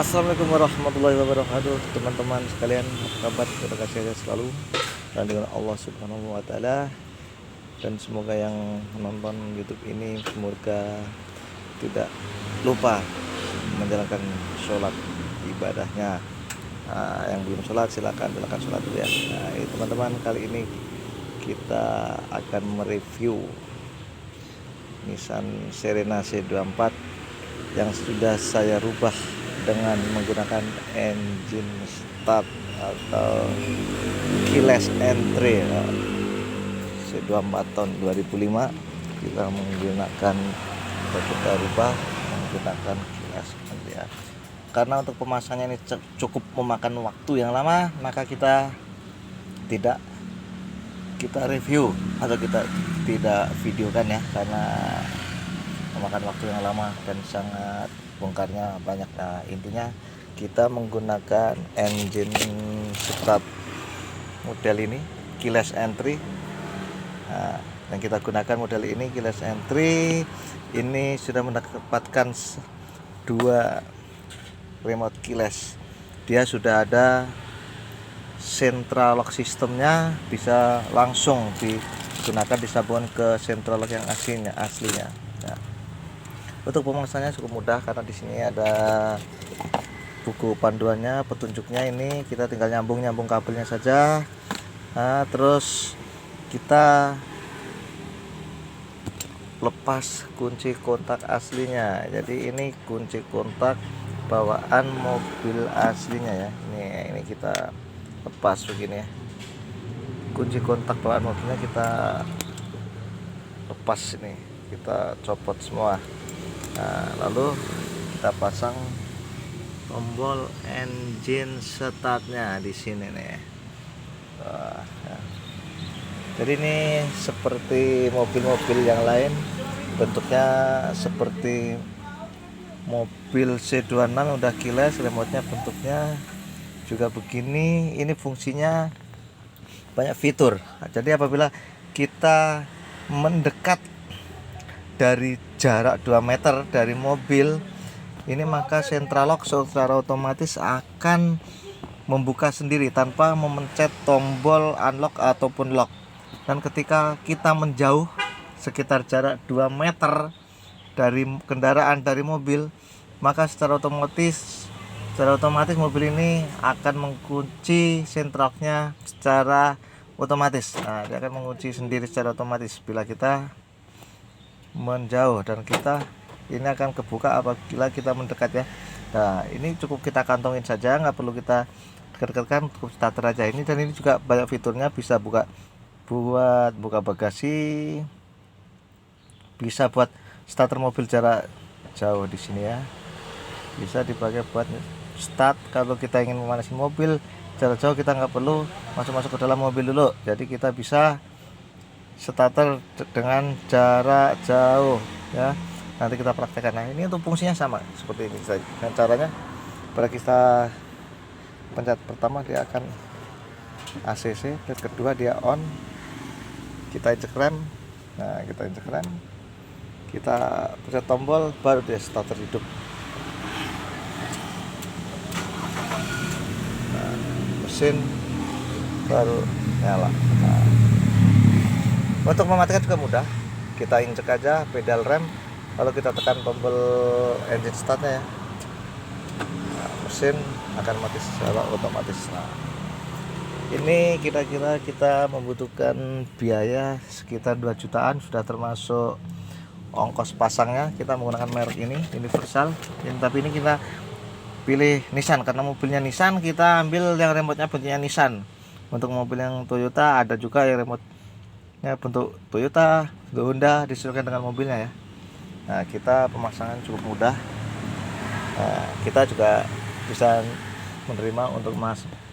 Assalamualaikum warahmatullahi wabarakatuh, teman-teman sekalian. Apa kabar? Terima kasih selalu dan dengan Allah Subhanahu wa taala, dan semoga yang menonton YouTube ini semoga tidak lupa menjalankan sholat ibadahnya. Yang belum sholat silakan sholat dulu ya. Ini teman-teman, kali ini kita akan mereview Nissan Serena C24 yang sudah saya rubah dengan menggunakan engine start atau keyless entry C24 tahun 2005. Kita menggunakan atau kita rubah menggunakan keyless entry ya. Karena untuk pemasangannya ini cukup memakan waktu yang lama, maka kita review atau kita tidak videokan ya, karena memakan waktu yang lama dan sangat bongkarnya banyak. Nah, intinya kita menggunakan engine start model ini keyless entry. Yang kita gunakan model ini keyless entry ini sudah mendapatkan dua remote keyless. Dia sudah ada central lock sistemnya, bisa langsung digunakan disambungkan ke central lock yang aslinya. Nah, untuk pemasangannya cukup mudah karena di sini ada buku panduannya, petunjuknya. Ini kita tinggal nyambung kabelnya saja. Nah, terus kita lepas kunci kontak aslinya. Jadi ini kunci kontak bawaan mobil aslinya ya. Ini kita lepas begini ya. Kunci kontak bawaan mobilnya kita lepas, ini kita copot semua. Nah, lalu kita pasang tombol engine startnya di sini nih. Ya. Jadi ini seperti mobil-mobil yang lain, bentuknya seperti mobil C26 udah keyless, remote-nya bentuknya juga begini. Ini fungsinya banyak fitur. Jadi apabila kita mendekat dari jarak 2 meter dari mobil ini, maka central lock secara otomatis akan membuka sendiri tanpa memencet tombol unlock ataupun lock. Dan ketika kita menjauh sekitar jarak 2 meter dari kendaraan, dari mobil, maka secara otomatis mobil ini akan mengunci central locknya secara otomatis. Nah, dia akan mengunci sendiri secara otomatis bila kita menjauh, dan kita ini akan kebuka apabila kita mendekat ya. Nah, ini cukup kita kantongin saja, nggak perlu kita dekat-dekatkan, cukup starter aja ini. Dan ini juga banyak fiturnya, bisa buat buka bagasi, bisa buat starter mobil jarak jauh di sini ya, bisa dipakai buat start. Kalau kita ingin memanasin mobil jarak jauh, kita nggak perlu masuk ke dalam mobil dulu, jadi kita bisa starter dengan jarak jauh ya. Nanti kita praktekkan. Nah, ini untuk fungsinya sama seperti ini. Dan caranya, pada kita pencet pertama dia akan ACC, pencet kedua dia on, kita injek rem. Nah, kita injek rem, kita pencet tombol, baru dia starter hidup. Nah, mesin baru nyala. Nah, untuk mematikan juga mudah, kita injek aja pedal rem, lalu kita tekan tombol engine startnya ya. Nah, mesin akan mati secara otomatis. Nah, ini kira-kira kita membutuhkan biaya sekitar 2 jutaan, sudah termasuk ongkos pasangnya. Kita menggunakan merek ini universal ini, tapi ini kita pilih Nissan karena mobilnya Nissan, kita ambil yang remote-nya bentuknya Nissan. Untuk mobil yang Toyota ada juga yang remote-nya bentuk Toyota, Honda, disesuaikan dengan mobilnya ya. Nah, kita pemasangan cukup mudah. Nah, kita juga bisa menerima untuk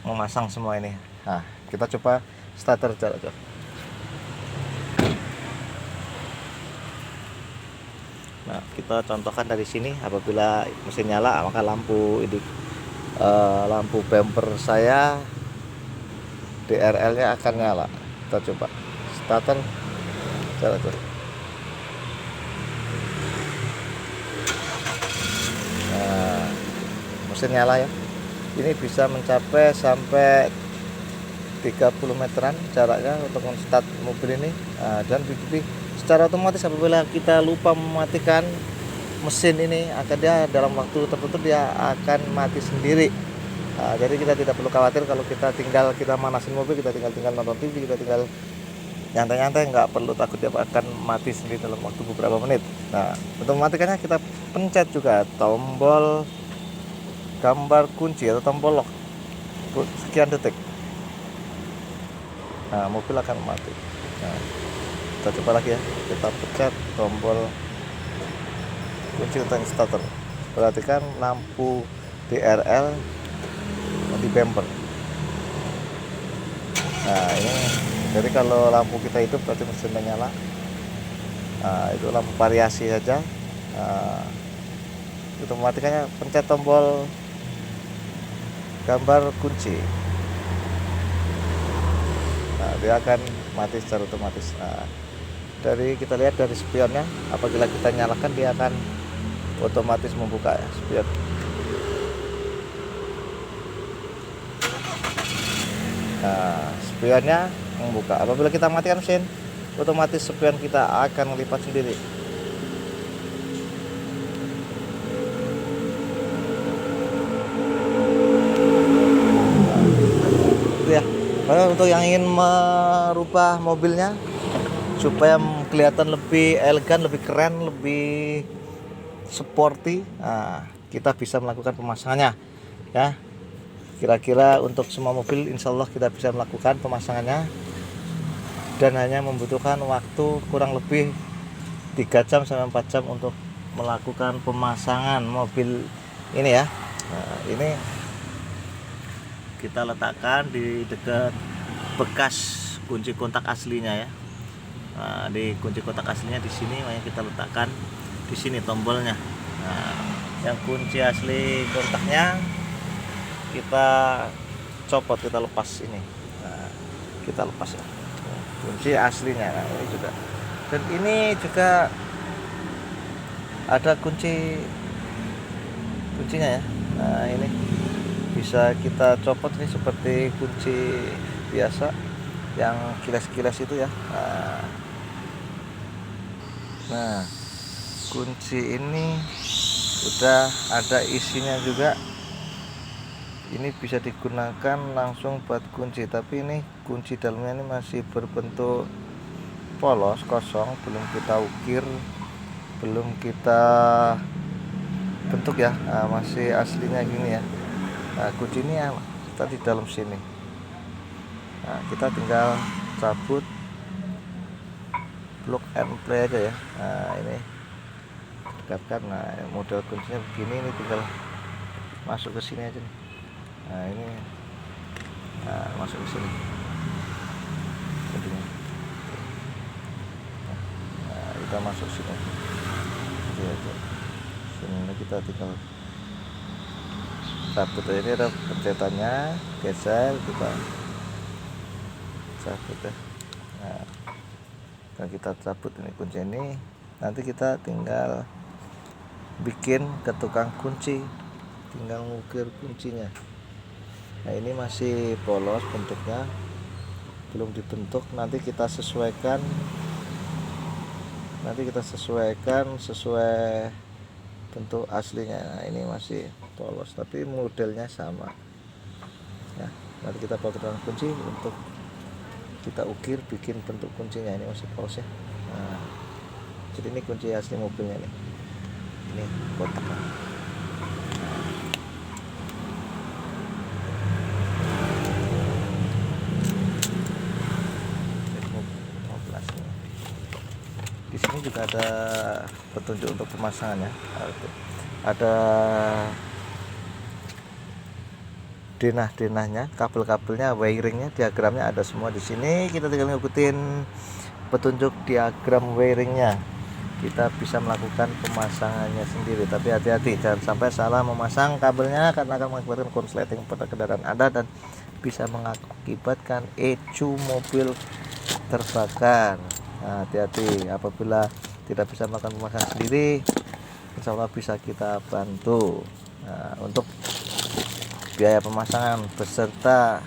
memasang semua ini. Nah, kita coba starter jarak jauh. Nah, kita contohkan dari sini. Apabila mesin nyala, maka lampu bumper saya DRL-nya akan nyala. Kita coba starter jarak jauh. Nah, mesin nyala ya. Ini bisa mencapai sampai 30 meteran jaraknya untuk start mobil ini. Dan diikuti secara otomatis apabila kita lupa mematikan mesin ini, akan dia dalam waktu tertentu dia akan mati sendiri. Jadi kita tidak perlu khawatir kalau kita manasin mobil, kita tinggal nonton TV, kita tinggal nyantai-nyantai, nggak perlu takut dia akan mati sendiri dalam waktu beberapa menit. Nah, untuk mematikannya kita pencet juga tombol gambar kunci atau tombol lock sekian detik. Nah, mobil akan mati. Nah, kita coba lagi ya, kita pencet tombol kunci untuk starter. Perhatikan lampu DRL di bumper. Nah, ini jadi kalau lampu kita hidup berarti mesinnya nyala. Nah, itu lampu variasi saja. Untuk mematikannya pencet tombol gambar kunci. Nah, dia akan mati secara otomatis. Nah, kita lihat dari spionnya, apabila kita nyalakan dia akan otomatis membuka ya, spion. Nah, spionnya membuka. Apabila kita matikan mesin, otomatis spion kita akan melipat sendiri. Itu ya. Untuk yang ingin merubah mobilnya supaya kelihatan lebih elegan, lebih keren, lebih sporty, nah, kita bisa melakukan pemasangannya ya. Kira-kira untuk semua mobil insya Allah kita bisa melakukan pemasangannya, dan hanya membutuhkan waktu kurang lebih 3 jam sampai 4 jam untuk melakukan pemasangan mobil ini ya. Nah, ini kita letakkan di dekat bekas kunci kontak aslinya ya. Nah, di kunci kontak aslinya di sini, makanya kita letakkan di sini tombolnya. Nah, yang kunci asli kontaknya kita copot, kita lepas ini. Nah, kita lepas ya kunci aslinya. Nah, ini juga, dan ini juga ada kuncinya ya. Nah, ini bisa kita copot, ini seperti kunci biasa yang kilas-kilas itu ya. Nah, kunci ini udah ada isinya juga. Ini bisa digunakan langsung buat kunci, tapi ini kunci dalamnya ini masih berbentuk polos, kosong, belum kita ukir, belum kita bentuk ya. Nah, masih aslinya gini ya. Nah, kunci ini ya kita di dalam sini. Nah, kita tinggal cabut plug and play aja ya. Nah, ini dekatkan. Nah, model kuncinya begini, ini tinggal masuk ke sini aja nih. Nah, ini masuk ke sini. Nah, kita masuk sini. Sini kita tinggal cabut aja. Ini ada pencetannya, geser, kita cabut ya. Nah, kalau kita cabut ini kunci ini, nanti kita tinggal bikin ke tukang kunci, tinggal ngukir kuncinya. Nah, ini masih polos bentuknya, belum dibentuk. Nanti kita sesuaikan sesuai bentuk aslinya. Nah, ini masih polos tapi modelnya sama ya. Nanti kita bawa ke dalam kunci untuk kita ukir, bikin bentuk kuncinya. Ini masih polos ya. Nah, jadi ini kunci asli mobilnya nih. Ini kotaknya. Di sini juga ada petunjuk untuk pemasangannya. Ada denah-denahnya, kabel-kabelnya, wiringnya, diagramnya ada semua di sini. Kita tinggal ngikutin petunjuk diagram wiringnya. Kita bisa melakukan pemasangannya sendiri, tapi hati-hati jangan sampai salah memasang kabelnya karena akan mengakibatkan konsleting pada kendaraan Anda dan bisa mengakibatkan ECU mobil terbakar. Nah, hati-hati apabila tidak bisa melakukan pemasangan sendiri, insya Allah bisa kita bantu. Untuk biaya pemasangan beserta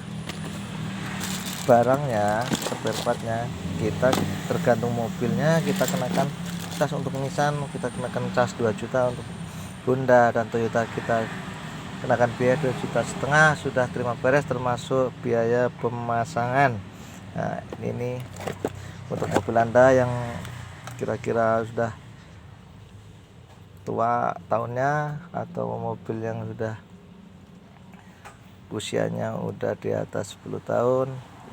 barangnya, spare partnya, kita tergantung mobilnya kita kenakan cas. Untuk Nissan kita kenakan cas 2 juta, untuk Honda dan Toyota kita kenakan biaya 2,5 juta. Sudah terima beres termasuk biaya pemasangan. Nah, ini untuk mobil Anda yang kira-kira sudah tua tahunnya atau mobil yang sudah usianya udah di atas 10 tahun,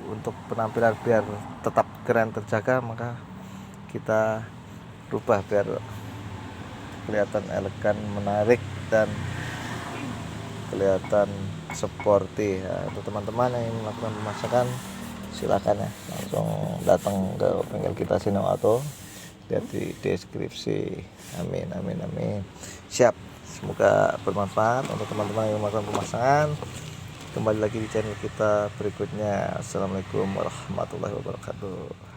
untuk penampilan biar tetap keren terjaga, maka kita rubah biar kelihatan elegan, menarik, dan kelihatan sporty. Untuk teman-teman yang ingin melakukan pemasangan, silakan ya, langsung datang ke bengkel kita Sino Auto, lihat di deskripsi. Amin, amin, amin. Siap, semoga bermanfaat untuk teman-teman yang melakukan pemasangan. Kembali lagi di channel kita berikutnya. Assalamualaikum warahmatullahi wabarakatuh.